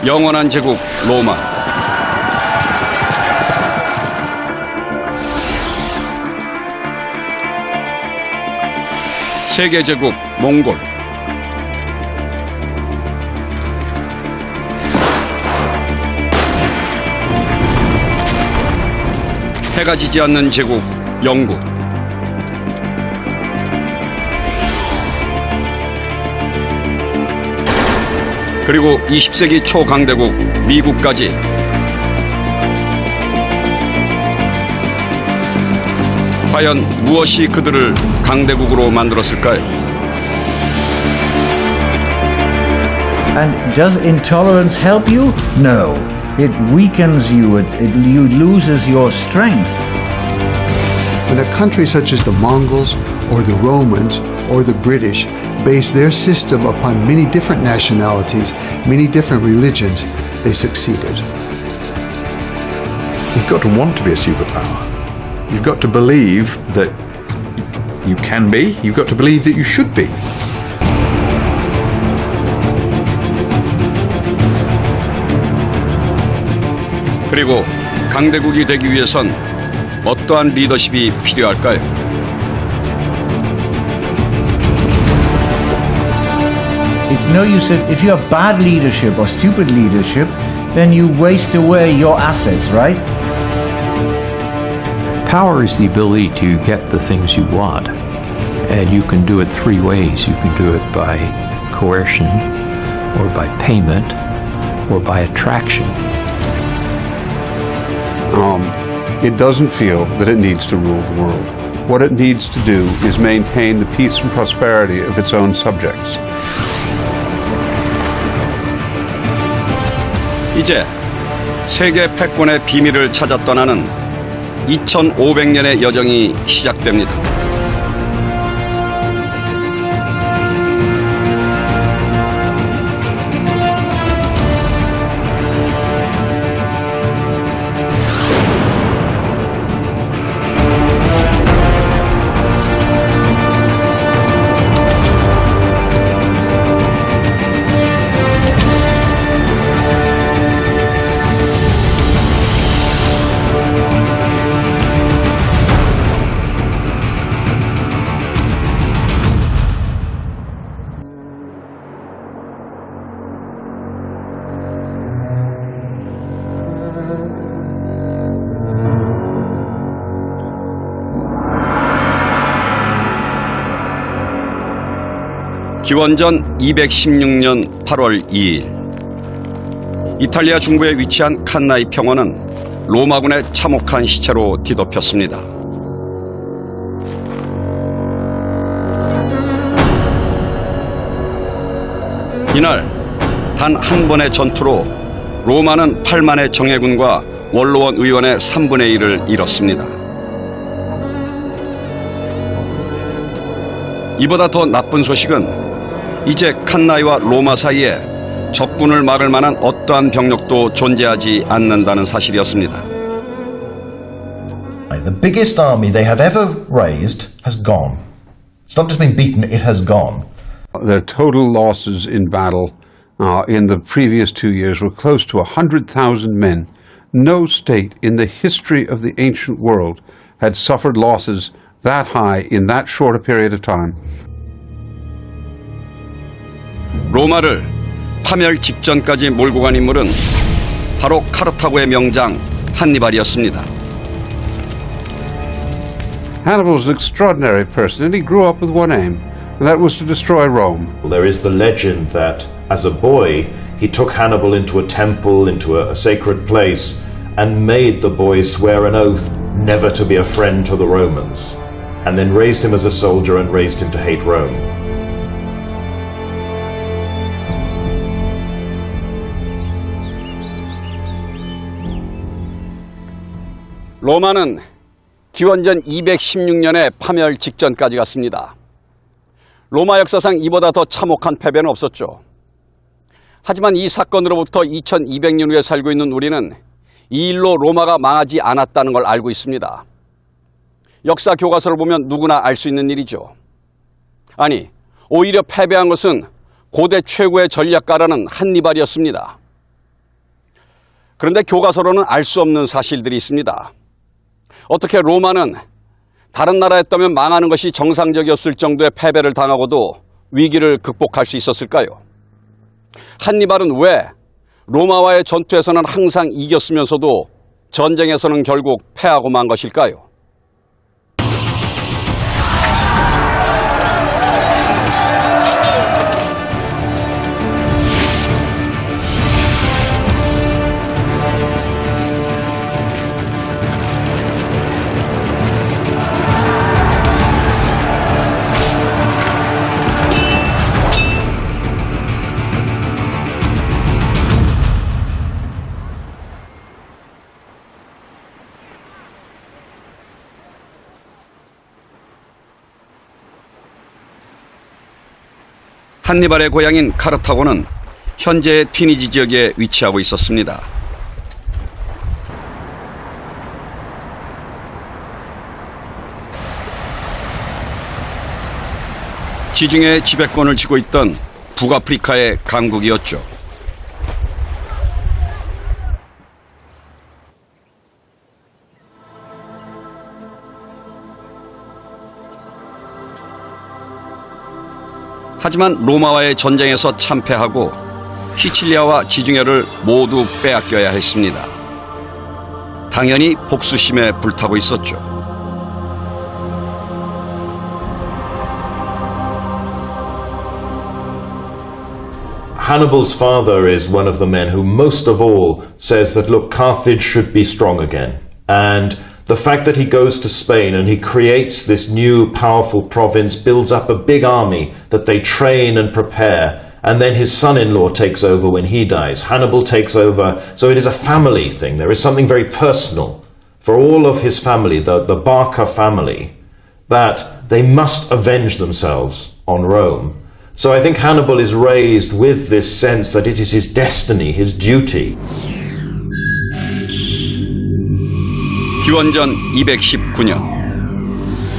영원한 제국 로마. 세계 제국 몽골. 해가 지지 않는 제국 영국. 그리고 20세기 초강대국 미국까지. 과연 무엇이 그들을 강대국으로 만들었을까요? And does intolerance help you? No. It weakens you. You loses your strength. When a country such as the Mongols or the Romans or the British base their system upon many different nationalities, many different religions, they succeeded. You've got to want to be a superpower. You've got to believe that you can be. You've got to believe that you should be. 그리고 강대국이 되기 위해선 어떠한 리더십이 필요할까요? It's no use if you have bad leadership or stupid leadership, then you waste away your assets, right? Power is the ability to get the things you want, and you can do it three ways. You can do it by coercion, or by payment, or by attraction. It doesn't feel that it needs to rule the world. What it needs to do is maintain the peace and prosperity of its own subjects. 이제 세계 패권의 비밀을 찾아 떠나는 2500년의 여정이 시작됩니다. 기원전 216년 8월 2일 이탈리아 중부에 위치한 칸나이 평원은 로마군의 참혹한 시체로 뒤덮였습니다. 이날 단 한 번의 전투로 로마는 8만의 정예군과 원로원 의원의 3분의 1을 잃었습니다. 이보다 더 나쁜 소식은 이제 칸나이와 로마 사이에 적군을 막을 만한 어떠한 병력도 존재하지 않는다는 사실이었습니다. The biggest army they have ever raised has gone. It's not just been beaten, it has gone. Their total losses in battle in the previous 2 years were close to 100,000 men. No state in the history of the ancient world had suffered losses that high in that short a period of time. 로마를 파멸 직전까지 몰고 간 인물은 바로 카르타고의 명장 한니발이었습니다. Hannibal was an extraordinary person, and he grew up with one aim, and that was to destroy Rome. There is the legend that as a boy he took Hannibal into a temple, into a sacred place, and made the boy swear an oath never to be a friend to the Romans, and then raised him as a soldier and raised him to hate Rome. 로마는 기원전 216년에 파멸 직전까지 갔습니다. 로마 역사상 이보다 더 참혹한 패배는 없었죠. 하지만 이 사건으로부터 2200년 후에 살고 있는 우리는 이 일로 로마가 망하지 않았다는 걸 알고 있습니다. 역사 교과서를 보면 누구나 알 수 있는 일이죠. 아니, 오히려 패배한 것은 고대 최고의 전략가라는 한니발이었습니다. 그런데 교과서로는 알 수 없는 사실들이 있습니다. 어떻게 로마는 다른 나라였다면 망하는 것이 정상적이었을 정도의 패배를 당하고도 위기를 극복할 수 있었을까요? 한니발은 왜 로마와의 전투에서는 항상 이겼으면서도 전쟁에서는 결국 패하고 만 것일까요? 한니발의 고향인 카르타고는 현재의 튀니지 지역에 위치하고 있었습니다. 지중해 지배권을 쥐고 있던 북아프리카의 강국이었죠. 하지만 로마와의 전쟁에서 참패하고 시칠리아와 지중해를 모두 빼앗겨야 했습니다. 당연히 복수심에 불타고 있었죠. Hannibal's father is one of the men who most of all says that, look, Carthage should be strong again. And the fact that he goes to Spain and he creates this new powerful province, builds up a big army that they train and prepare, and then his son-in-law takes over when he dies. Hannibal takes over, so it is a family thing. There is something very personal for all of his family, the Barca family, that they must avenge themselves on Rome. So I think Hannibal is raised with this sense that it is his destiny, his duty. 기원전 219년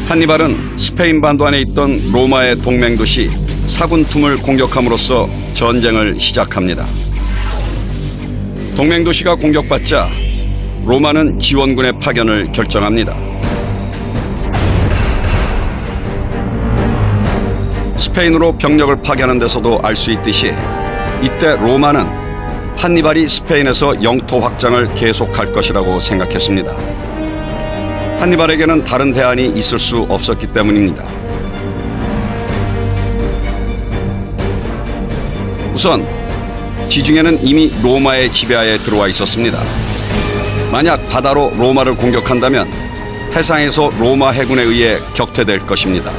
한니발은 스페인 반도 안에 있던 로마의 동맹도시 사군툼을 공격함으로써 전쟁을 시작합니다. 동맹도시가 공격받자 로마는 지원군의 파견을 결정합니다. 스페인으로 병력을 파견한 데서도 알 수 있듯이 이때 로마는 한니발이 스페인에서 영토 확장을 계속할 것이라고 생각했습니다. 한니발에게는 다른 대안이 있을 수 없었기 때문입니다. 우선 지중해는 이미 로마의 지배하에 들어와 있었습니다. 만약 바다로 로마를 공격한다면 해상에서 로마 해군에 의해 격퇴될 것입니다.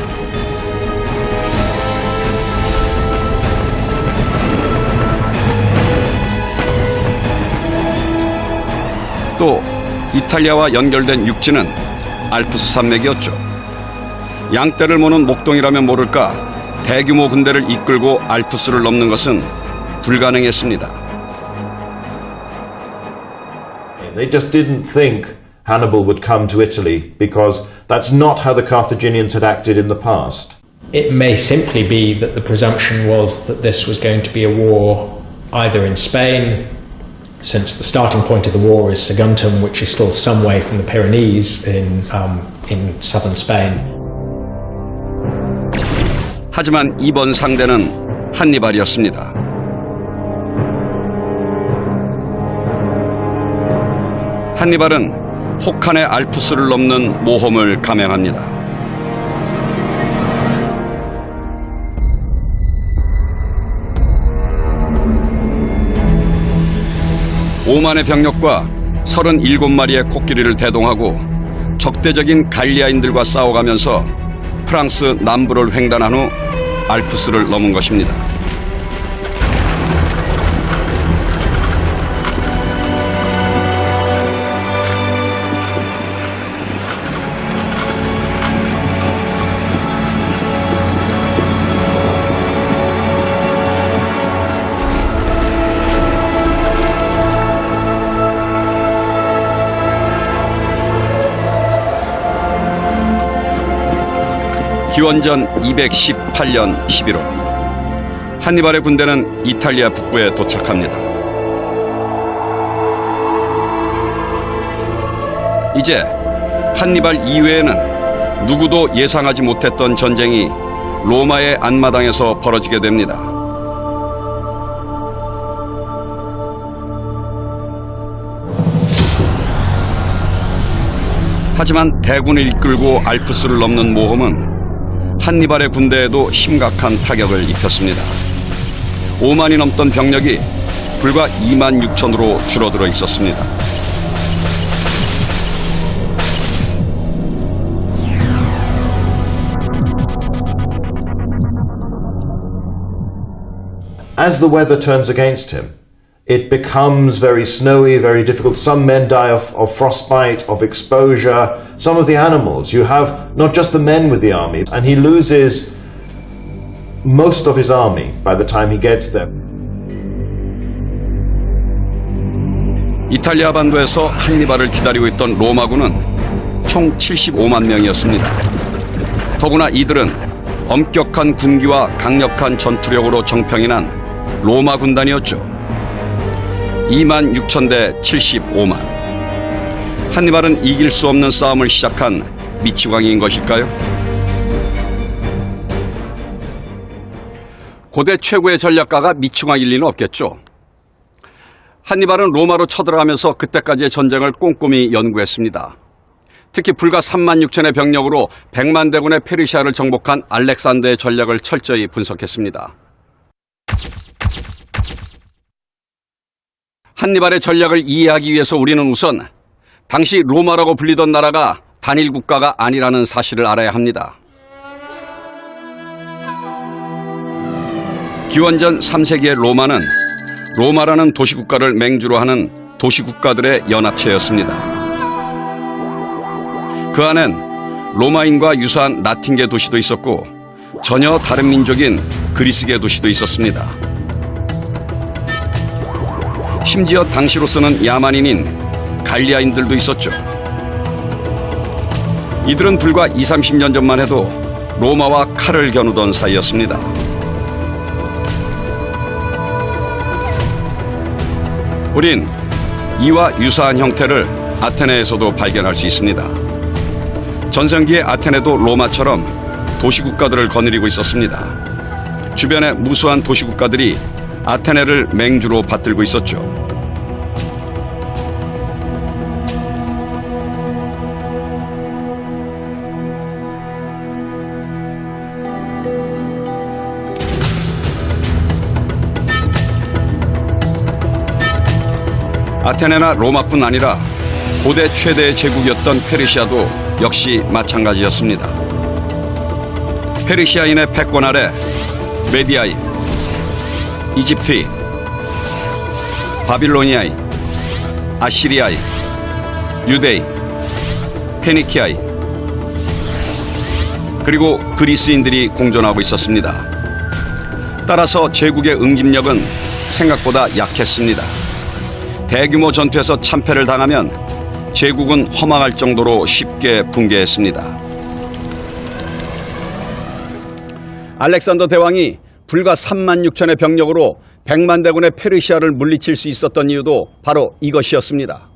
또 이탈리아와 연결된 육지는 알프스 산맥이었죠. 양떼를 모는 목동이라면 모를까 대규모 군대를 이끌고 알프스를 넘는 것은 불가능했습니다. They just didn't think Hannibal would come to Italy because that's not how the Carthaginians had acted in the past. It may simply be that the presumption was that this was going to be a war either in Spain, since the starting point of the war is Saguntum, which is still some way from the Pyrenees in southern Spain. 하지만 이번 상대는 한니발이었습니다. 한니발은 혹한의 알프스를 넘는 모험을 감행합니다. 오만의 병력과 37마리의 코끼리를 대동하고 적대적인 갈리아인들과 싸워가면서 프랑스 남부를 횡단한 후 알프스를 넘은 것입니다. 기원전 218년 11월 한니발의 군대는 이탈리아 북부에 도착합니다. 이제 한니발 이외에는 누구도 예상하지 못했던 전쟁이 로마의 앞마당에서 벌어지게 됩니다. 하지만 대군을 이끌고 알프스를 넘는 모험은 한니발의 군대에도 심각한 타격을 입혔습니다. 5만이 넘던 병력이 불과 2만 6천으로 줄어들어 있었습니다. As the weather turns against him, it becomes very snowy, very difficult. Some men die of frostbite, of exposure. Some of the animals, you have not just the men with the army, and he loses most of his army by the time he gets there. 이탈리아 반도에서 한니발을 기다리고 있던 로마군은 총 75만 명이었습니다. 더구나 이들은 엄격한 군기와 강력한 전투력으로 정평이 난 로마 군단이었죠. 2만 6천 대 75만. 한니발은 이길 수 없는 싸움을 시작한 미치광이인 것일까요? 고대 최고의 전략가가 미치광일 리는 없겠죠. 한니발은 로마로 쳐들어가면서 그때까지의 전쟁을 꼼꼼히 연구했습니다. 특히 불과 3만 6천의 병력으로 100만 대군의 페르시아를 정복한 알렉산더의 전략을 철저히 분석했습니다. 한니발의 전략을 이해하기 위해서 우리는 우선 당시 로마라고 불리던 나라가 단일 국가가 아니라는 사실을 알아야 합니다. 기원전 3세기의 로마는 로마라는 도시국가를 맹주로 하는 도시국가들의 연합체였습니다. 그 안엔 로마인과 유사한 라틴계 도시도 있었고 전혀 다른 민족인 그리스계 도시도 있었습니다. 심지어 당시로서는 야만인인 갈리아인들도 있었죠. 이들은 불과 20, 30년 전만 해도 로마와 칼을 겨누던 사이였습니다. 우린 이와 유사한 형태를 아테네에서도 발견할 수 있습니다. 전성기의 아테네도 로마처럼 도시국가들을 거느리고 있었습니다. 주변의 무수한 도시국가들이 아테네를 맹주로 받들고 있었죠. 아테네나 로마뿐 아니라 고대 최대의 제국이었던 페르시아도 역시 마찬가지였습니다. 페르시아인의 패권 아래 메디아인, 이집트인, 바빌로니아인, 아시리아인, 유대인, 페니키아인, 그리고 그리스인들이 공존하고 있었습니다. 따라서 제국의 응집력은 생각보다 약했습니다. 대규모 전투에서 참패를 당하면 제국은 허망할 정도로 쉽게 붕괴했습니다. 알렉산더 대왕이 불과 3만 6천의 병력으로 100만 대군의 페르시아를 물리칠 수 있었던 이유도 바로 이것이었습니다.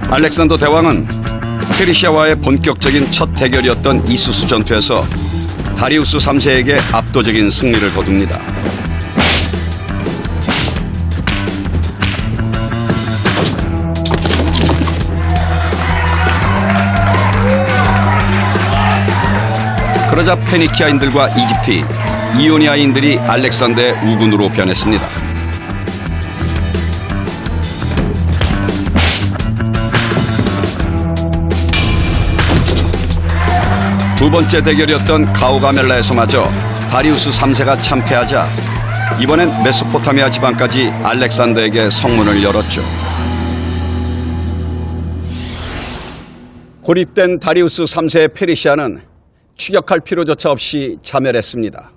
알렉산더 대왕은 페르시아와의 본격적인 첫 대결이었던 이수스 전투에서 다리우스 3세에게 압도적인 승리를 거둡니다. 그러자 페니키아인들과 이집트인, 이오니아인들이 알렉산더의 우군으로 변했습니다. 두 번째 대결이었던 가오가멜라에서마저 다리우스 3세가 참패하자 이번엔 메소포타미아 지방까지 알렉산더에게 성문을 열었죠. 고립된 다리우스 3세의 페르시아는 추격할 필요조차 없이 자멸했습니다.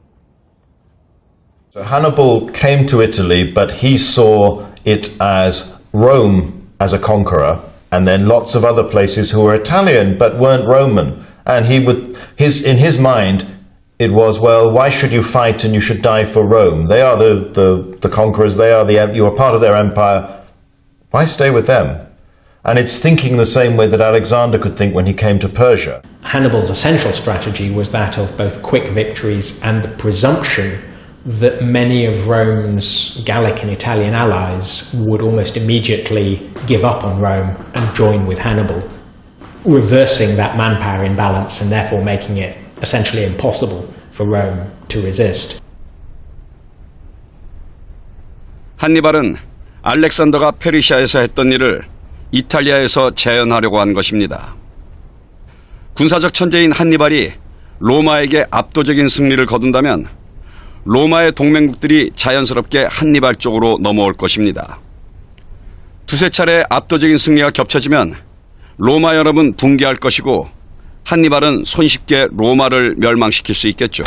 So Hannibal came to Italy, but he saw it as Rome as a conqueror, and then lots of other places who were Italian but weren't Roman. And in his mind, it was, well, why should you fight and you should die for Rome? They are the conquerors, you are part of their empire. Why stay with them? And it's thinking the same way that Alexander could think when he came to Persia. Hannibal's essential strategy was that of both quick victories and the presumption that many of Rome's Gallic and Italian allies would almost immediately give up on Rome and join with Hannibal, reversing that manpower imbalance and therefore making it essentially impossible for Rome to resist. 한니발은 알렉산더가 페르시아에서 했던 일을 이탈리아에서 재현하려고 한 것입니다. 군사적 천재인 한니발이 로마에게 압도적인 승리를 거둔다면 로마의 동맹국들이 자연스럽게 한니발 쪽으로 넘어올 것입니다. 두세 차례 압도적인 승리가 겹쳐지면 로마 연합은 붕괴할 것이고 한니발은 손쉽게 로마를 멸망시킬 수 있겠죠.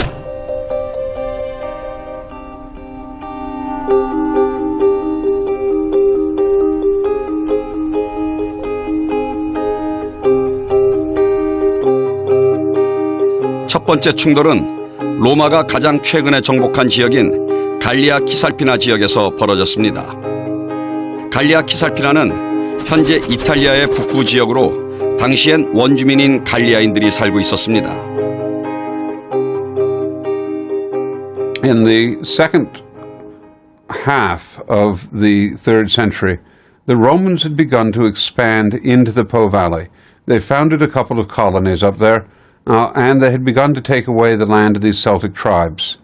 첫 번째 충돌은 로마가 가장 최근에 정복한 지역인 갈리아 키살피나 지역에서 벌어졌습니다. 갈리아 키살피나는 현재 이탈리아의 북부 지역으로 당시엔 원주민인 갈리아인들이 살고 있었습니다. In the second half of the 3rd century, the Romans had begun to expand into the Po Valley. They founded a couple of colonies up there, and they had begun to take away the land of these Celtic tribes,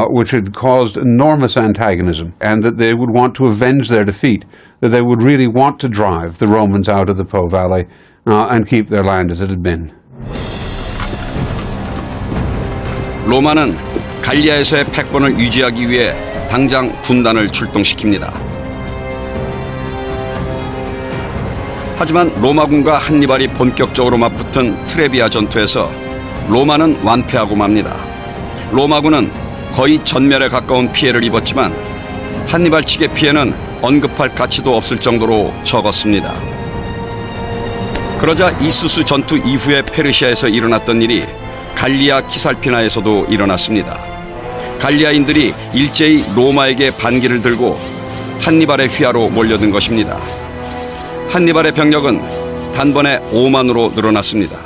which had caused enormous antagonism, and that they would want to avenge their defeat, that they would really want to drive the Romans out of the Po Valley and keep their land as it had been. 로마는 갈리아에서의 패권을 유지하기 위해 당장 군단을 출동시킵니다. 하지만 로마군과 한니발이 본격적으로 맞붙은 트레비아 전투에서 로마는 완패하고 맙니다. 로마군은 거의 전멸에 가까운 피해를 입었지만 한니발 측의 피해는 언급할 가치도 없을 정도로 적었습니다. 그러자 이수스 전투 이후에 페르시아에서 일어났던 일이 갈리아 키살피나에서도 일어났습니다. 갈리아인들이 일제히 로마에게 반기를 들고 한니발의 휘하로 몰려든 것입니다. 한니발의 병력은 단번에 5만으로 늘어났습니다.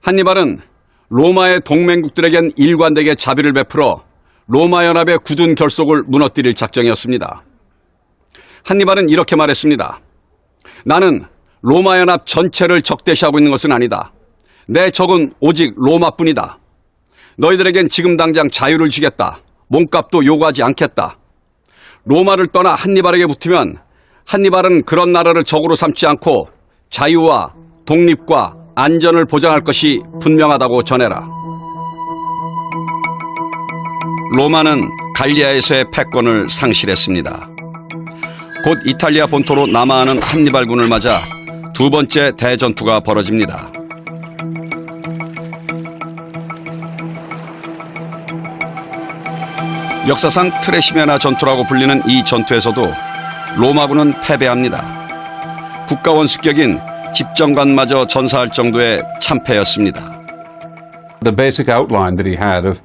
한니발은 로마의 동맹국들에겐 일관되게 자비를 베풀어 로마 연합의 굳은 결속을 무너뜨릴 작정이었습니다. 한니발은 이렇게 말했습니다. 나는 로마 연합 전체를 적대시하고 있는 것은 아니다. 내 적은 오직 로마뿐이다. 너희들에겐 지금 당장 자유를 주겠다. 몸값도 요구하지 않겠다. 로마를 떠나 한니발에게 붙으면 한니발은 그런 나라를 적으로 삼지 않고 자유와 독립과 안전을 보장할 것이 분명하다고 전해라. 로마는 갈리아에서의 패권을 상실했습니다. 곧 이탈리아 본토로 남하하는 한니발군을 맞아 두 번째 대전투가 벌어집니다. 역사상 트레시메나 전투라고 불리는 이 전투에서도 로마군은 패배합니다. 국가원수격인 집정관마저 전사할 정도의 참패였습니다. The basic outline that he had of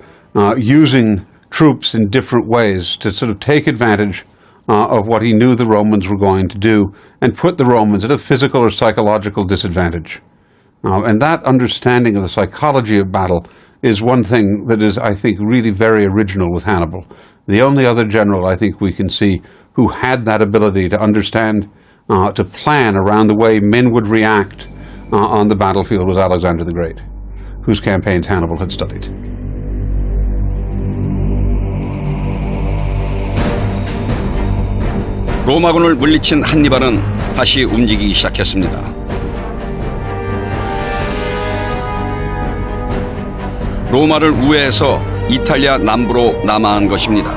using troops in different ways to sort of take advantage of what he knew the Romans were going to do and put the Romans at a physical or psychological disadvantage. And that understanding of the psychology of battle is one thing that is, I think, really very original with Hannibal. The only other general I think we can see who had that ability to understand, to plan around the way men would react on the battlefield was Alexander the Great, whose campaigns Hannibal had studied. 로마군을 물리친 한니발은 다시 움직이기 시작했습니다. 로마를 우회해서 이탈리아 남부로 남하한 것입니다.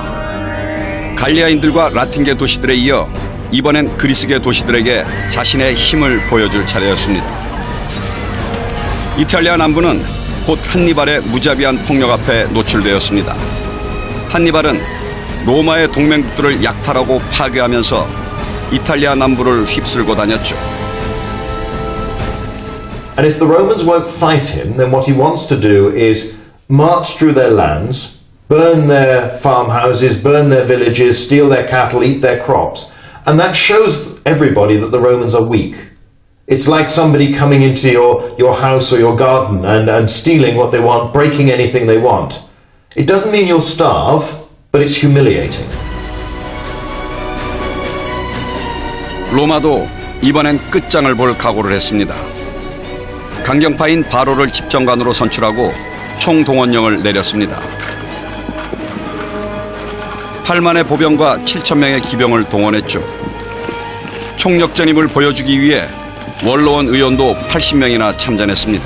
갈리아인들과 라틴계 도시들에 이어 이번엔 그리스계 도시들에게 자신의 힘을 보여줄 차례였습니다. 이탈리아 남부는 곧 한니발의 무자비한 폭력 앞에 노출되었습니다. 한니발은 로마의 동맹국들을 약탈하고 파괴하면서 이탈리아 남부를 휩쓸고 다녔죠. And if the Romans won't fight him, then what he wants to do is march through their lands, burn their farmhouses, burn their villages, steal their cattle, eat their crops. And that shows everybody that the Romans are weak. It's like somebody coming into your house or your garden and stealing what they want, breaking anything they want. It doesn't mean you'll starve, but it's humiliating. 로마도 이번엔 끝장을 볼 각오를 했습니다. 강경파인 바로를 집정관으로 선출하고 총동원령을 내렸습니다. 8만의 보병과 7,000명의 기병을 동원했죠. 총력 전임을 보여주기 위해 원로원 의원도 80명이나 참전했습니다.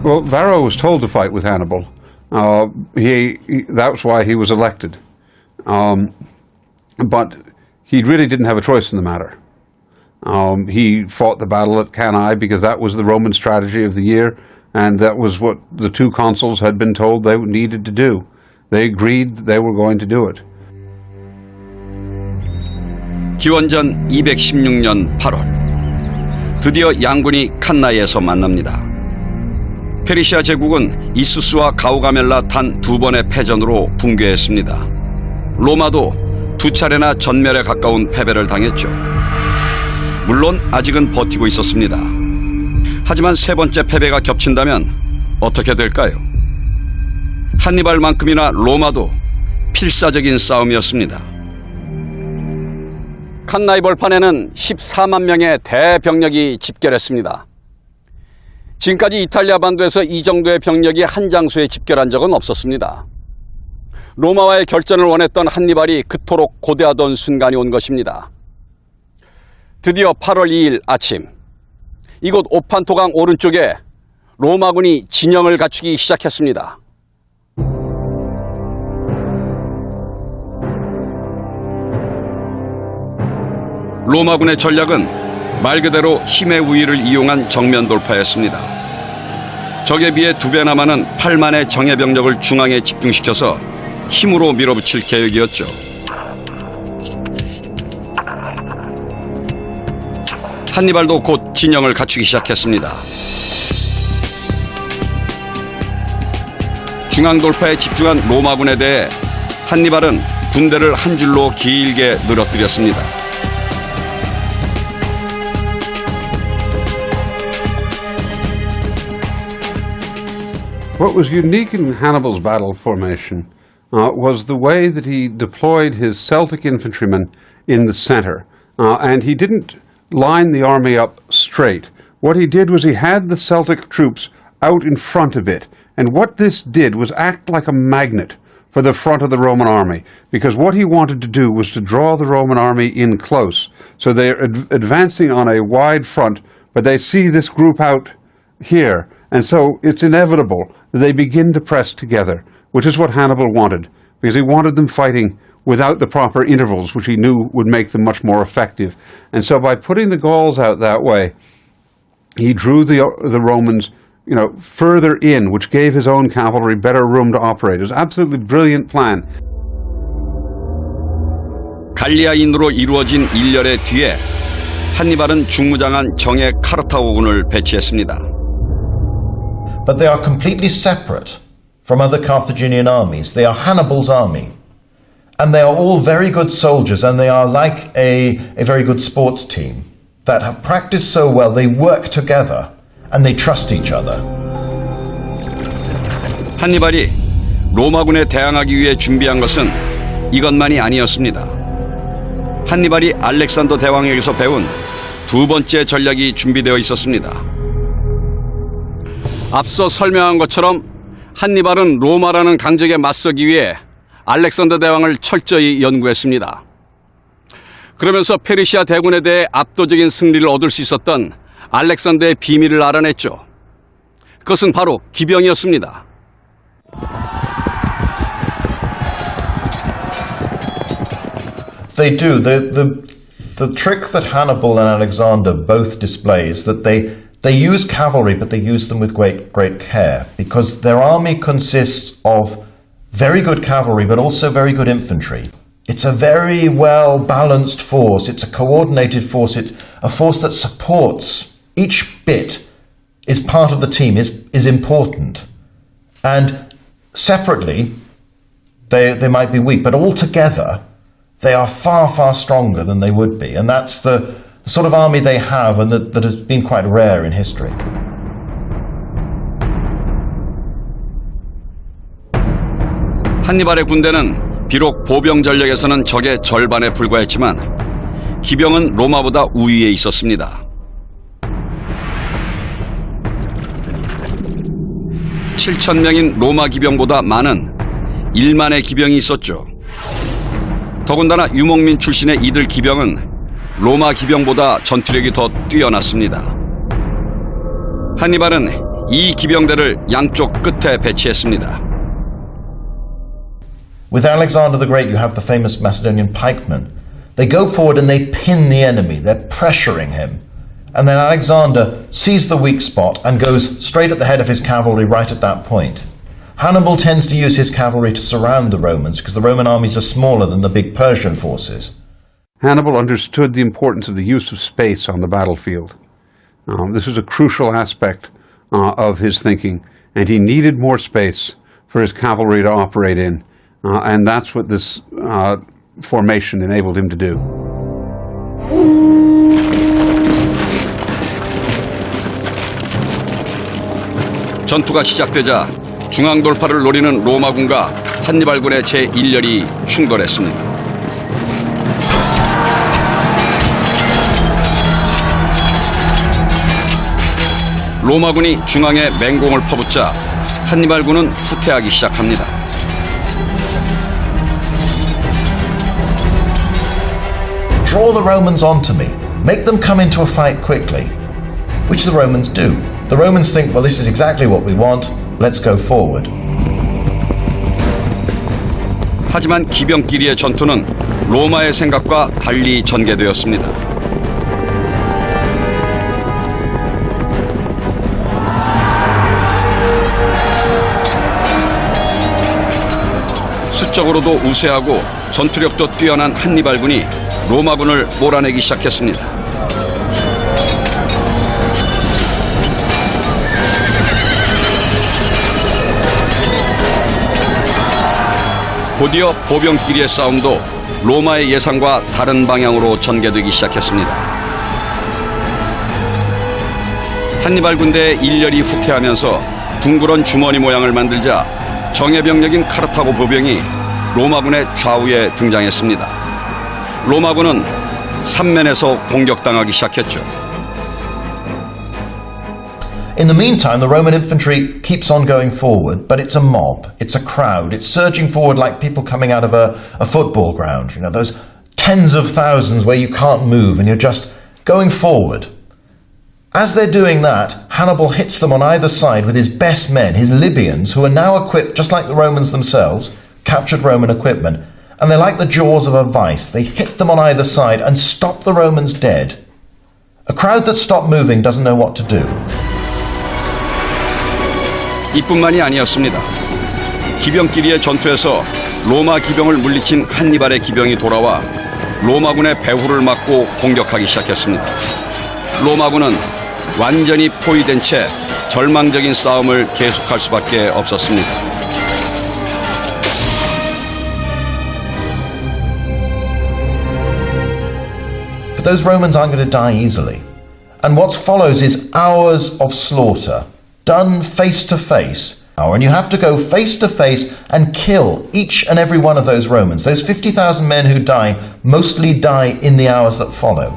Well, Varro was told to fight with Hannibal. That's why he was elected. But he really didn't have a choice in the matter. He fought the battle at Cannae because that was the Roman strategy of the year, and that was what the two consuls had been told they needed to do. They agreed that they were going to do it. 기원전 216년 8월, 드디어 양군이 칸나이에서 만납니다. 페르시아 제국은 이수스와 가우가멜라 단 2번의 패전으로 붕괴했습니다. 로마도 2차례나 전멸에 가까운 패배를 당했죠. 물론 아직은 버티고 있었습니다. 하지만 3번째 패배가 겹친다면 어떻게 될까요? 한니발만큼이나 로마도 필사적인 싸움이었습니다. 칸나이 벌판에는 14만 명의 대병력이 집결했습니다. 지금까지 이탈리아 반도에서 이 정도의 병력이 한 장소에 집결한 적은 없었습니다. 로마와의 결전을 원했던 한니발이 그토록 고대하던 순간이 온 것입니다. 드디어 8월 2일 아침, 이곳 오판토강 오른쪽에 로마군이 진영을 갖추기 시작했습니다. 로마군의 전략은 말 그대로 힘의 우위를 이용한 정면 돌파였습니다. 적에 비해 2배나 많은 8만의 정예병력을 중앙에 집중시켜서 힘으로 밀어붙일 계획이었죠. 한니발도 곧 진영을 갖추기 시작했습니다. 중앙 돌파에 집중한 로마군에 대해 한니발은 군대를 한 줄로 길게 늘어뜨렸습니다. What was unique in Hannibal's battle formation was the way that he deployed his Celtic infantrymen in the center. And he didn't line the army up straight. What he did was he had the Celtic troops out in front a bit. And what this did was act like a magnet for the front of the Roman army, because what he wanted to do was to draw the Roman army in close. So they're advancing on a wide front, but they see this group out here. And so it's inevitable that they begin to press together, which is what Hannibal wanted, because he wanted them fighting without the proper intervals, which he knew would make them much more effective. And so by putting the Gauls out that way, he drew the Romans, further in, which gave his own cavalry better room to operate. It was an absolutely brilliant plan. 갈리아인으로 이루어진 일렬의 뒤에 한니발은 중무장한 정예 카르타고군을 배치했습니다. But they are completely separate from other Carthaginian armies. They are Hannibal's army. And they are all very good soldiers, and they are like a very good sports team that have practiced so well, they work together, and they trust each other. 한니발이 로마군에 대항하기 위해 준비한 것은 이것만이 아니었습니다. 한니발이 알렉산더 대왕에게서 배운 2번째 전략이 준비되어 있었습니다. 앞서 설명한 것처럼 한니발은 로마라는 강적에 맞서기 위해 알렉산더 대왕을 철저히 연구했습니다. 그러면서 페르시아 대군에 대해 압도적인 승리를 얻을 수 있었던 알렉산더의 비밀을 알아냈죠. 그것은 바로 기병이었습니다. They do. The trick that Hannibal and Alexander both display is that they use cavalry, but they use them with great care, because their army consists of very good cavalry, but also very good infantry. It's a very well balanced force. It's a coordinated force. It's a force that supports. Each bit is part of the team, is important. And separately, they might be weak, but all together, they are far, far stronger than they would be. And that's the sort of army they have, and that has been quite rare in history. 한니발의 군대는 비록 보병 전력에서는 적의 절반에 불과했지만 기병은 로마보다 우위에 있었습니다. 7,000명인 로마 기병보다 많은 1만의 기병이 있었죠. 더군다나 유목민 출신의 이들 기병은 로마 기병보다 전투력이 더 뛰어났습니다. 한니발은 이 기병대를 양쪽 끝에 배치했습니다. With Alexander the Great, you have the famous Macedonian pikemen. They go forward and they pin the enemy. They're pressuring him. And then Alexander sees the weak spot and goes straight at the head of his cavalry right at that point. Hannibal tends to use his cavalry to surround the Romans because the Roman armies are smaller than the big Persian forces. Hannibal understood the importance of the use of space on the battlefield. This was a crucial aspect of his thinking, and he needed more space for his cavalry to operate in. And that's what this formation enabled him to do. 전투가 시작되자 중앙 돌파를 노리는 로마군과 한니발군의 제1열이 충돌했습니다. 로마군이 중앙에 맹공을 퍼붓자 한니발군은 후퇴하기 시작합니다. Draw the Romans onto me. Make them come into a fight quickly. Which the Romans do. The Romans think, well, this is exactly what we want. Let's go forward. 하지만 기병끼리의 전투는 로마의 생각과 달리 전개되었습니다. 수적으로도 우세하고 전투력도 뛰어난 한니발군이 로마군을 몰아내기 시작했습니다. 곧이어 보병끼리의 싸움도 로마의 예상과 다른 방향으로 전개되기 시작했습니다. 한니발 군대의 1열이 후퇴하면서 둥그런 주머니 모양을 만들자 정예병력인 카르타고 보병이 로마군의 좌우에 등장했습니다. 로마군은 3면에서 공격당하기 시작했죠. In the meantime, the Roman infantry keeps on going forward, but it's a mob, it's a crowd, it's surging forward like people coming out of a football ground. You know, those tens of thousands where you can't move and you're just going forward. As they're doing that, Hannibal hits them on either side with his best men, his Libyans, who are now equipped just like the Romans themselves, captured Roman equipment, and they're like the jaws of a vice. They hit them on either side and stop the Romans dead. A crowd that stopped moving doesn't know what to do. 이뿐만이 아니었습니다. 기병끼리의 전투에서 로마 기병을 물리친 한니발의 기병이 돌아와 로마군의 배후를 막고 공격하기 시작했습니다. 로마군은 완전히 포위된 채 절망적인 싸움을 계속할 수밖에 없었습니다. But those Romans aren't going to die easily. And what follows is hours of slaughter, done face to face. And you have to go face to face and kill each and every one of those Romans. Those 50,000 men who die mostly die in the hours that follow.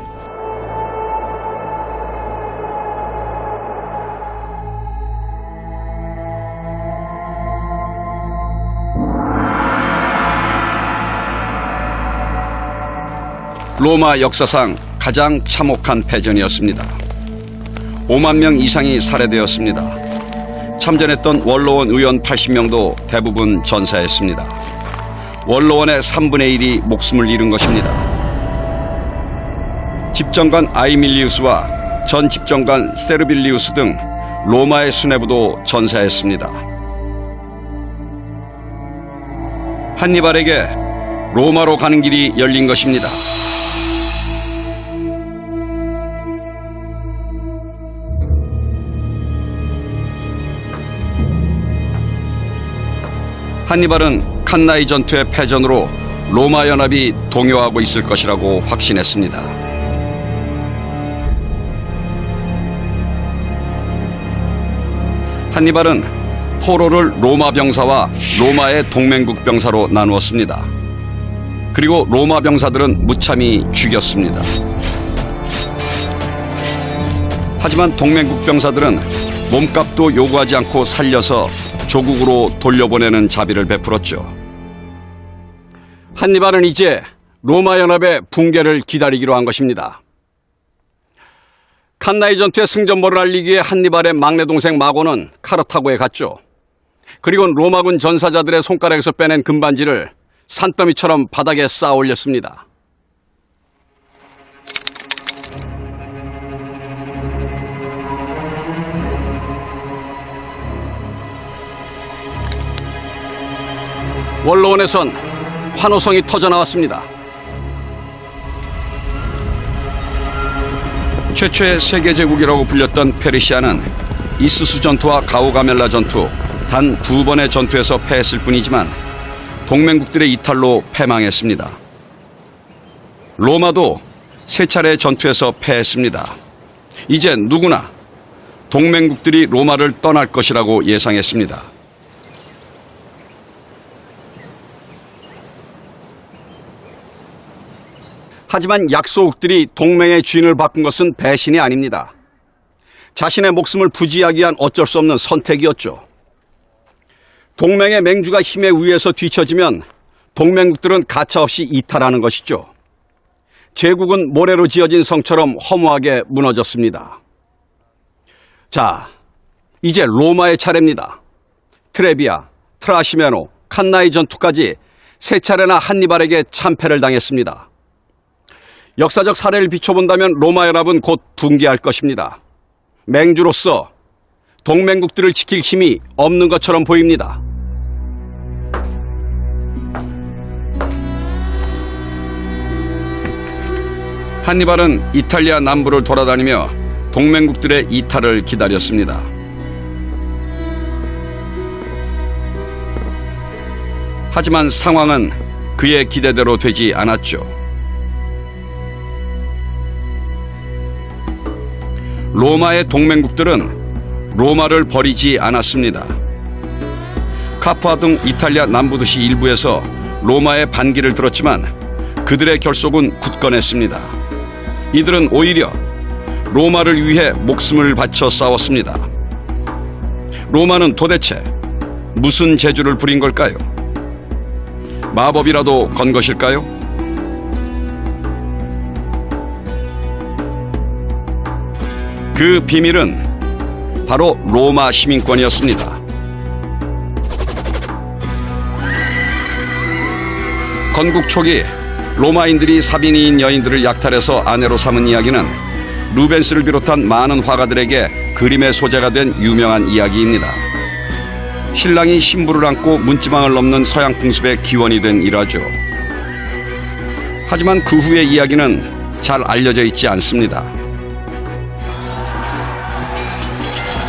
로마 역사상 가장 참혹한 패전이었습니다. 5만 명 이상이 살해되었습니다. 참전했던 원로원 의원 80명도 대부분 전사했습니다. 원로원의 3분의 1이 목숨을 잃은 것입니다. 집정관 아이밀리우스와 전 집정관 세르빌리우스 등 로마의 수뇌부도 전사했습니다. 한니발에게 로마로 가는 길이 열린 것입니다. 한니발은 칸나이 전투의 패전으로 로마 연합이 동요하고 있을 것이라고 확신했습니다. 한니발은 포로를 로마 병사와 로마의 동맹국 병사로 나누었습니다. 그리고 로마 병사들은 무참히 죽였습니다. 하지만 동맹국 병사들은 몸값도 요구하지 않고 살려서 조국으로 돌려보내는 자비를 베풀었죠. 한니발은 이제 로마 연합의 붕괴를 기다리기로 한 것입니다. 칸나이 전투의 승전보를 알리기 위해 한니발의 막내 동생 마고는 카르타고에 갔죠. 그리고 로마군 전사자들의 손가락에서 빼낸 금반지를 산더미처럼 바닥에 쌓아 올렸습니다. 원로원에선 환호성이 터져나왔습니다. 최초의 세계제국이라고 불렸던 페르시아는 이스수 전투와 가우가멜라 전투 단 2번의 전투에서 패했을 뿐이지만 동맹국들의 이탈로 패망했습니다. 로마도 3차례의 전투에서 패했습니다. 이제 누구나 동맹국들이 로마를 떠날 것이라고 예상했습니다. 하지만 약소국들이 동맹의 주인을 바꾼 것은 배신이 아닙니다. 자신의 목숨을 부지하기 위한 어쩔 수 없는 선택이었죠. 동맹의 맹주가 힘에 의해서 뒤처지면 동맹국들은 가차없이 이탈하는 것이죠. 제국은 모래로 지어진 성처럼 허무하게 무너졌습니다. 자, 이제 로마의 차례입니다. 트레비아, 트라시메노, 칸나이 전투까지 3차례나 한니발에게 참패를 당했습니다. 역사적 사례를 비춰본다면 로마 연합은 곧 붕괴할 것입니다. 맹주로서 동맹국들을 지킬 힘이 없는 것처럼 보입니다. 한니발은 이탈리아 남부를 돌아다니며 동맹국들의 이탈을 기다렸습니다. 하지만 상황은 그의 기대대로 되지 않았죠. 로마의 동맹국들은 로마를 버리지 않았습니다. 카푸아 등 이탈리아 남부도시 일부에서 로마의 반기를 들었지만 그들의 결속은 굳건했습니다. 이들은 오히려 로마를 위해 목숨을 바쳐 싸웠습니다. 로마는 도대체 무슨 재주를 부린 걸까요? 마법이라도 건 것일까요? 그 비밀은 바로 로마 시민권이었습니다. 건국 초기 로마인들이 사비니인 여인들을 약탈해서 아내로 삼은 이야기는 루벤스를 비롯한 많은 화가들에게 그림의 소재가 된 유명한 이야기입니다. 신랑이 신부를 안고 문지방을 넘는 서양 풍습의 기원이 된 일화죠. 하지만 그 후의 이야기는 잘 알려져 있지 않습니다.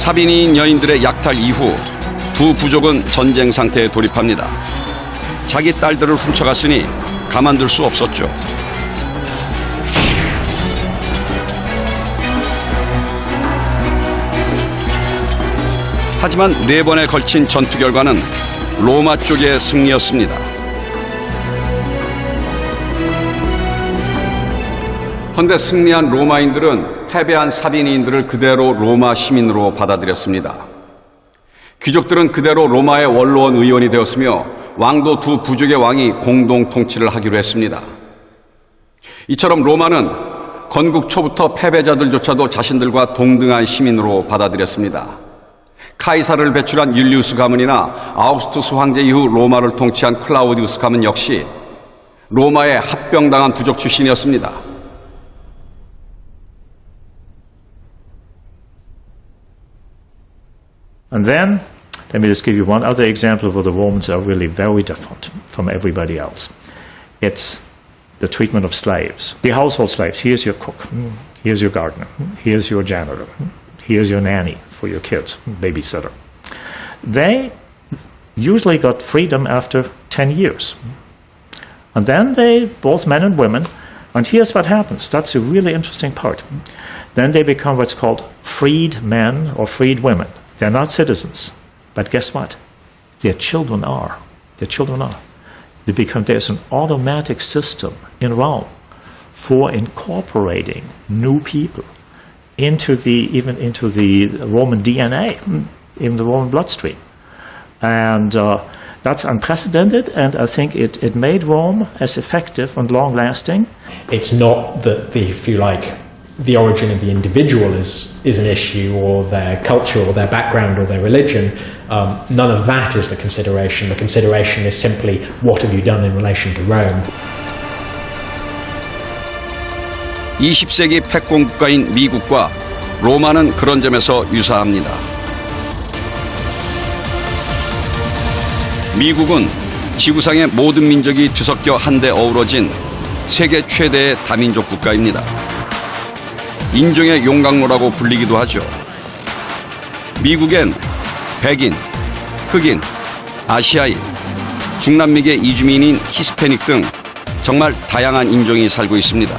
사비니인 여인들의 약탈 이후 두 부족은 전쟁 상태에 돌입합니다. 자기 딸들을 훔쳐갔으니 가만둘 수 없었죠. 하지만 4번에 걸친 전투 결과는 로마 쪽의 승리였습니다. 그런데 승리한 로마인들은 패배한 사비니인들을 그대로 로마 시민으로 받아들였습니다. 귀족들은 그대로 로마의 원로원 의원이 되었으며 왕도 두 부족의 왕이 공동 통치를 하기로 했습니다. 이처럼 로마는 건국 초부터 패배자들조차도 자신들과 동등한 시민으로 받아들였습니다. 카이사르를 배출한 율리우스 가문이나 아우구스투스 황제 이후 로마를 통치한 클라우디우스 가문 역시 로마에 합병당한 부족 출신이었습니다. And then, let me just give you one other example where the Romans are really very different from everybody else. it's the treatment of slaves. The household slaves, here's your cook, here's your gardener, here's your janitor, here's your nanny for your kids, babysitter. They usually got freedom after 10 years. And then they, both men and women, and here's what happens. That's a really interesting part. Then they become what's called freed men or freed women. They're not citizens. But guess what? Their children are. Their children are. There's an automatic system in Rome for incorporating new people even into the Roman DNA, in the Roman bloodstream. And that's unprecedented, and I think it made Rome as effective and long-lasting. It's not that if you like, the origin of the individual is an issue, or their culture, or their background, or their religion. None of that is the consideration. The consideration is simply, what have you done in relation to Rome? 20세기 패권 국가인 미국과 로마는 그런 점에서 유사합니다. 미국은 지구상의 모든 민족이 뒤섞여 한데 어우러진 세계 최대의 다민족 국가입니다. 인종의 용광로라고 불리기도 하죠. 미국엔 백인, 흑인, 아시아인, 중남미계 이주민인 히스패닉 등 정말 다양한 인종이 살고 있습니다.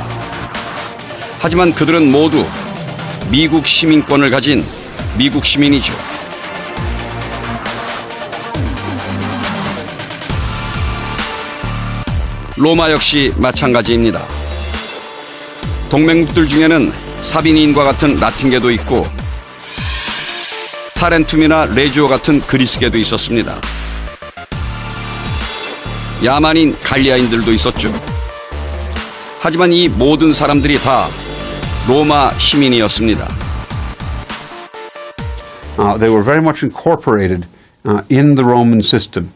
하지만 그들은 모두 미국 시민권을 가진 미국 시민이죠. 로마 역시 마찬가지입니다. 동맹국들 중에는 사비니인과 같은 라틴계도 있고 타렌툼이나 레지오 같은 그리스계도 있었습니다. 야만인 갈리아인들도 있었죠. 하지만 이 모든 사람들이 다 로마 시민이었습니다. They were very much incorporated in the Roman system.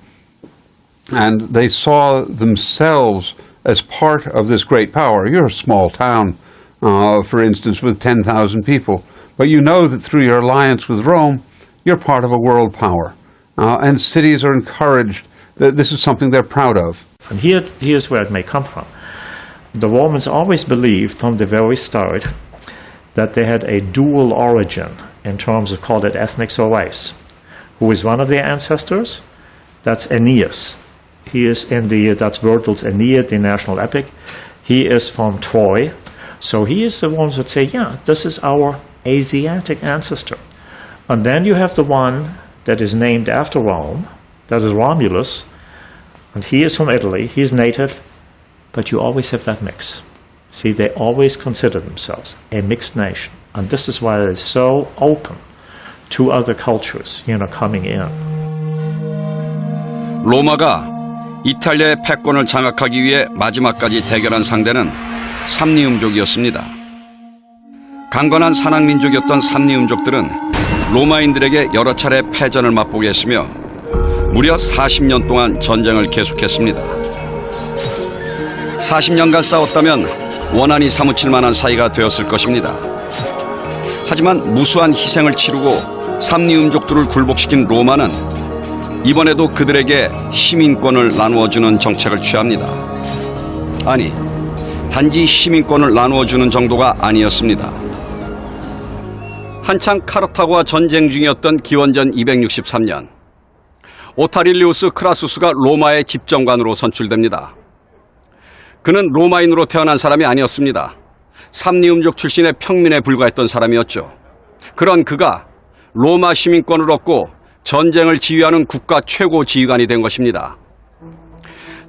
And they saw themselves as part of this great power. You're a small town, for instance, with 10,000 people. But you know that through your alliance with Rome, you're part of a world power. And cities are encouraged that this is something they're proud of. And here's where it may come from. The Romans always believed from the very start that they had a dual origin in terms of, call it ethnics or race. Who is one of their ancestors? That's Aeneas. He is that's Virgil's Aeneid, the national epic. He is from Troy. So he is the one who would say, yeah, this is our Asiatic ancestor. And then you have the one that is named after Rome, that is Romulus, and he is from Italy, he's native, but you always have that mix. See, they always consider themselves a mixed nation. And this is why they're so open to other cultures, coming in. 로마가 이탈리아의 패권을 장악하기 위해 마지막까지 대결한 상대는 삼리움족이었습니다. 강건한 산악민족이었던 삼리움족들은 로마인들에게 여러 차례 패전을 맛보게 했으며 무려 40년 동안 전쟁을 계속했습니다. 40년간 싸웠다면 원한이 사무칠 만한 사이가 되었을 것입니다. 하지만 무수한 희생을 치르고 삼리움족들을 굴복시킨 로마는 이번에도 그들에게 시민권을 나누어주는 정책을 취합니다. 아니, 단지 시민권을 나누어주는 정도가 아니었습니다. 한창 카르타고와 전쟁 중이었던 기원전 263년, 오타릴리우스 크라수스가 로마의 집정관으로 선출됩니다. 그는 로마인으로 태어난 사람이 아니었습니다. 삼리움족 출신의 평민에 불과했던 사람이었죠. 그런 그가 로마 시민권을 얻고 전쟁을 지휘하는 국가 최고 지휘관이 된 것입니다.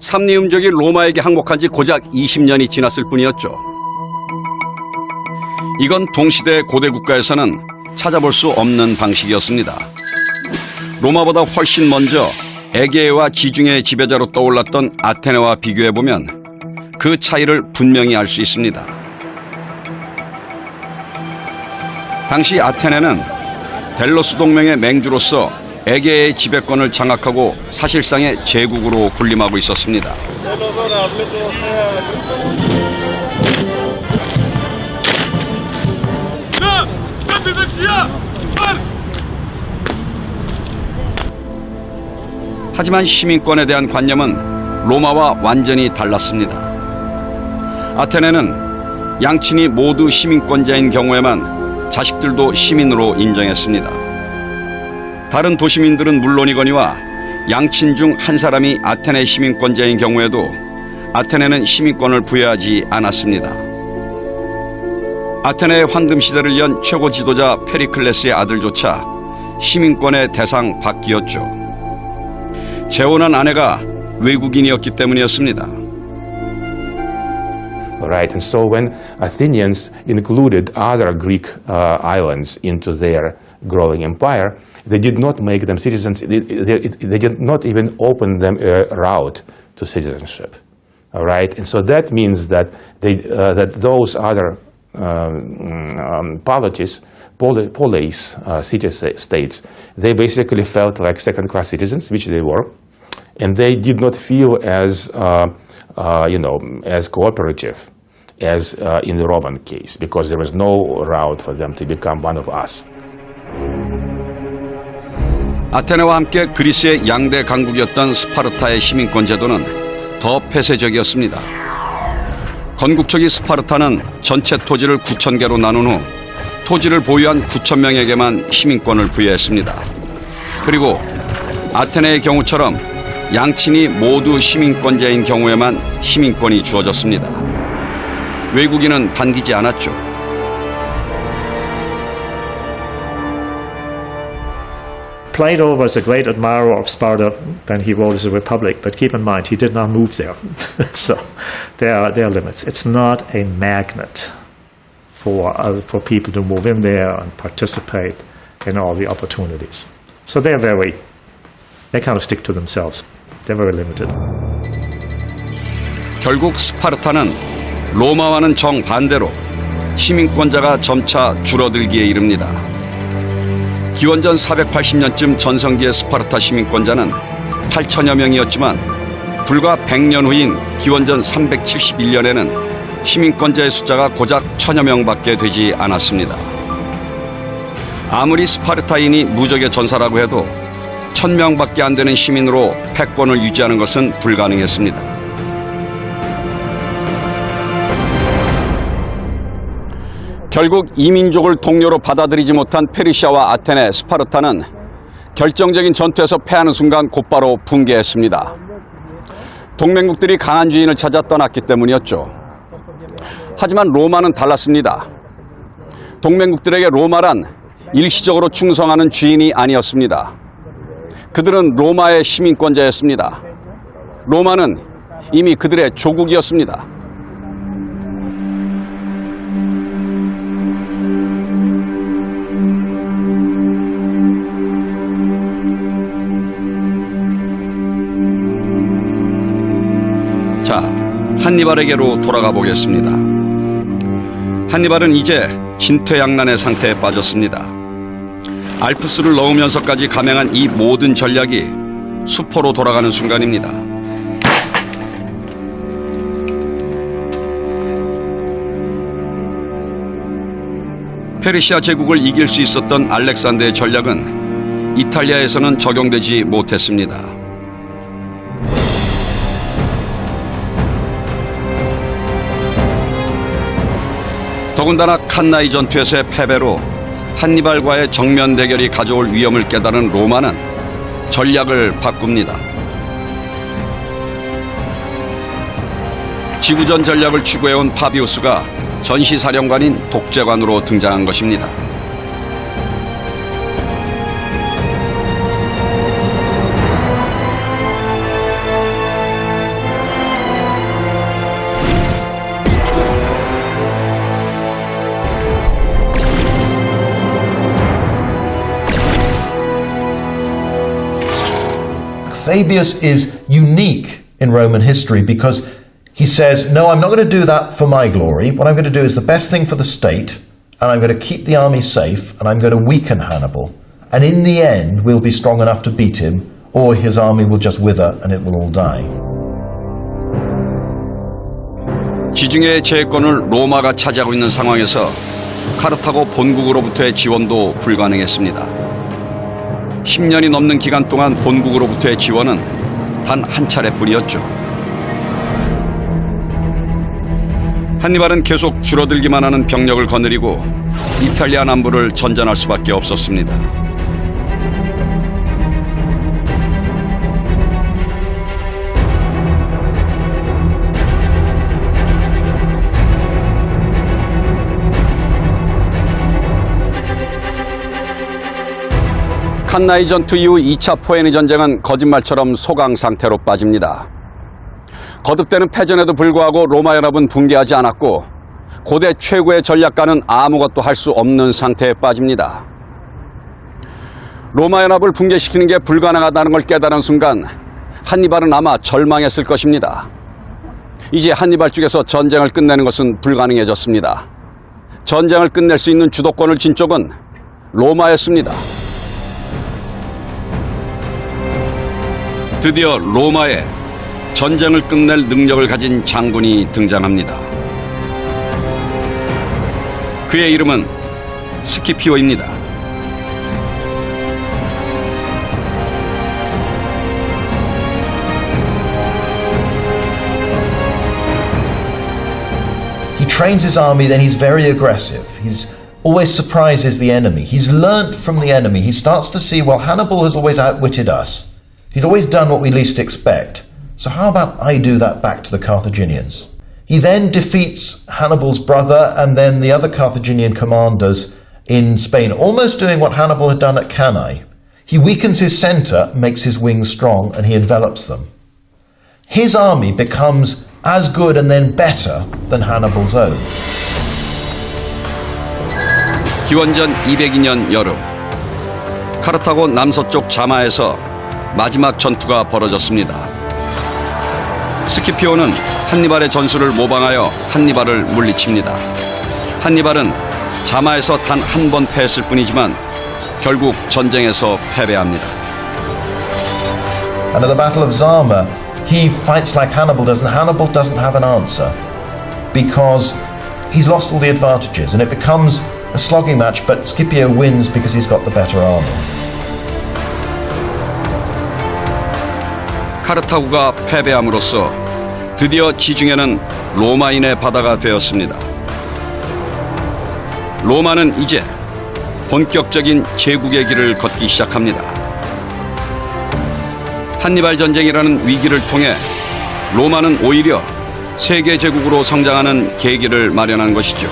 삼리움족이 로마에게 항복한 지 고작 20년이 지났을 뿐이었죠. 이건 동시대 고대 국가에서는 찾아볼 수 없는 방식이었습니다. 로마보다 훨씬 먼저 에게해와 지중해의 지배자로 떠올랐던 아테네와 비교해보면 그 차이를 분명히 알 수 있습니다. 당시 아테네는 델로스 동맹의 맹주로서 에게해의 지배권을 장악하고 사실상의 제국으로 군림하고 있었습니다. 하지만 시민권에 대한 관념은 로마와 완전히 달랐습니다. 아테네는 양친이 모두 시민권자인 경우에만 자식들도 시민으로 인정했습니다. 다른 도시민들은 물론이거니와 양친 중 한 사람이 아테네 시민권자인 경우에도 아테네는 시민권을 부여하지 않았습니다. 아테네의 황금시대를 연 최고 지도자 페리클레스의 아들조차 시민권의 대상 밖이었죠. 재혼한 아내가 외국인이었기 때문이었습니다. Right, and so when Athenians included other Greek islands into their growing empire, they did not make them citizens. They did not even open them a route to citizenship. All right, and so that means that that those other polis, city-states, they basically felt like second-class citizens, which they were, and they did not feel as as cooperative as in the Roman case, because there was no route for them to become one of us. 아테네와 함께 그리스의 양대 강국이었던 스파르타의 시민권 제도는 더 폐쇄적이었습니다. 건국초기 스파르타는 전체 토지를 9,000개로 나눈 후 토지를 보유한 9,000명에게만 시민권을 부여했습니다. 그리고 아테네의 경우처럼 양친이 모두 시민권자인 경우에만 시민권이 주어졌습니다. 외국인은 반기지 않았죠. Plato was a great admirer of Sparta when he wrote his Republic, but keep in mind he did not move there. So there are limits. It's not a magnet for people to move in there and participate in all the opportunities. So they kind of stick to themselves. They're very limited. 결국 스파르타는 로마와는 정반대로 시민권자가 점차 줄어들기에 이릅니다. 기원전 480년쯤 전성기의 스파르타 시민권자는 8천여 명이었지만 불과 100년 후인 기원전 371년에는 시민권자의 숫자가 고작 1,000여 명밖에 되지 않았습니다. 아무리 스파르타인이 무적의 전사라고 해도 1,000명밖에 안 되는 시민으로 패권을 유지하는 것은 불가능했습니다. 결국 이민족을 동료로 받아들이지 못한 페르시아와 아테네, 스파르타는 결정적인 전투에서 패하는 순간 곧바로 붕괴했습니다. 동맹국들이 강한 주인을 찾아 떠났기 때문이었죠. 하지만 로마는 달랐습니다. 동맹국들에게 로마란 일시적으로 충성하는 주인이 아니었습니다. 그들은 로마의 시민권자였습니다. 로마는 이미 그들의 조국이었습니다. 자, 한니발에게로 돌아가 보겠습니다. 한니발은 이제 진퇴양난의 상태에 빠졌습니다. 알프스를 넣으면서까지 감행한 이 모든 전략이 수포로 돌아가는 순간입니다. 페르시아 제국을 이길 수 있었던 알렉산더의 전략은 이탈리아에서는 적용되지 못했습니다. 더군다나 칸나이 전투에서의 패배로 한니발과의 정면 대결이 가져올 위험을 깨달은 로마는 전략을 바꿉니다. 지구전 전략을 추구해온 파비우스가 전시사령관인 독재관으로 등장한 것입니다. Fabius is unique in Roman history because he says, no, I'm not going to do that for my glory. What I'm going to do is the best thing for the state, and I'm going to keep the army safe, and I'm going to weaken Hannibal. And in the end, we'll be strong enough to beat him, or his army will just wither and it will all die. 지중해의 제해권을 로마가 차지하고 있는 상황에서 카르타고 본국으로부터의 지원도 불가능했습니다. 10년이 넘는 기간 동안 본국으로부터의 지원은 단 한 차례뿐이었죠. 한니발은 계속 줄어들기만 하는 병력을 거느리고 이탈리아 남부를 전전할 수밖에 없었습니다. 칸나이 전투 이후 2차 포에니 전쟁은 거짓말처럼 소강 상태로 빠집니다. 거듭되는 패전에도 불구하고 로마 연합은 붕괴하지 않았고 고대 최고의 전략가는 아무것도 할 수 없는 상태에 빠집니다. 로마 연합을 붕괴시키는 게 불가능하다는 걸 깨달은 순간 한니발은 아마 절망했을 것입니다. 이제 한니발 쪽에서 전쟁을 끝내는 것은 불가능해졌습니다. 전쟁을 끝낼 수 있는 주도권을 쥔 쪽은 로마였습니다. 드디어 로마에 전쟁을 끝낼 능력을 가진 장군이 등장합니다. 그의 이름은 스키피오입니다. He trains his army, then he's very aggressive. He's always surprises the enemy. He's learnt from the enemy. He starts to see, well, Hannibal has always outwitted us. He's always done what we least expect. So how about I do that back to the Carthaginians? He then defeats Hannibal's brother and then the other Carthaginian commanders in Spain, almost doing what Hannibal had done at Cannae. He weakens his centre, makes his wings strong, and he envelops them. His army becomes as good and then better than Hannibal's own. 기원전 202년 여름, 카르타고 남서쪽 자마에서 마지막 전투가 벌어졌습니다. 스키피오는 한니발의 전술을 모방하여 한니발을 물리칩니다. 한니발은 자마에서 단 한 번 패했을 뿐이지만 결국 전쟁에서 패배합니다. And at the Battle of Zama, he fights like Hannibal does, and Hannibal doesn't have an answer because he's lost all the advantages, and it becomes a slogging match, but Scipio wins because he's got the better army. 카르타고가 패배함으로써 드디어 지중해는 로마인의 바다가 되었습니다. 로마는 이제 본격적인 제국의 길을 걷기 시작합니다. 한니발 전쟁이라는 위기를 통해 로마는 오히려 세계 제국으로 성장하는 계기를 마련한 것이죠.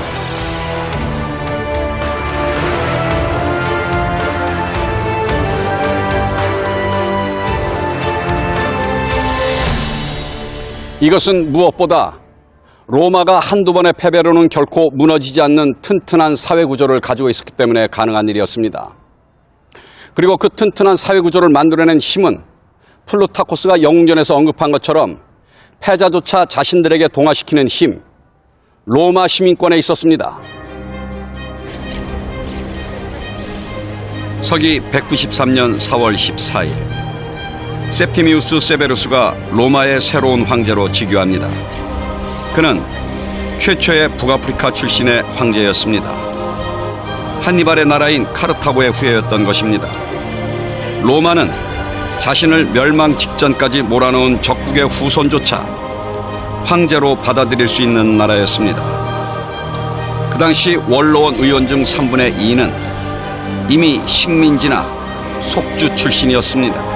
이것은 무엇보다 로마가 한두 번의 패배로는 결코 무너지지 않는 튼튼한 사회구조를 가지고 있었기 때문에 가능한 일이었습니다. 그리고 그 튼튼한 사회구조를 만들어낸 힘은 플루타코스가 영웅전에서 언급한 것처럼 패자조차 자신들에게 동화시키는 힘, 로마 시민권에 있었습니다. 서기 193년 4월 14일 septimius 세베루스가 로마의 새로운 황제로 즉위합니다. 그는 최초의 북아프리카 출신의 황제였습니다. 한니발의 나라인 카르타고의 후예였던 것입니다. 로마는 자신을 멸망 직전까지 몰아넣은 적국의 후손조차 황제로 받아들일 수 있는 나라였습니다. 그 당시 원로원 의원 중 3분의 2는 이미 식민지나 속주 출신이었습니다.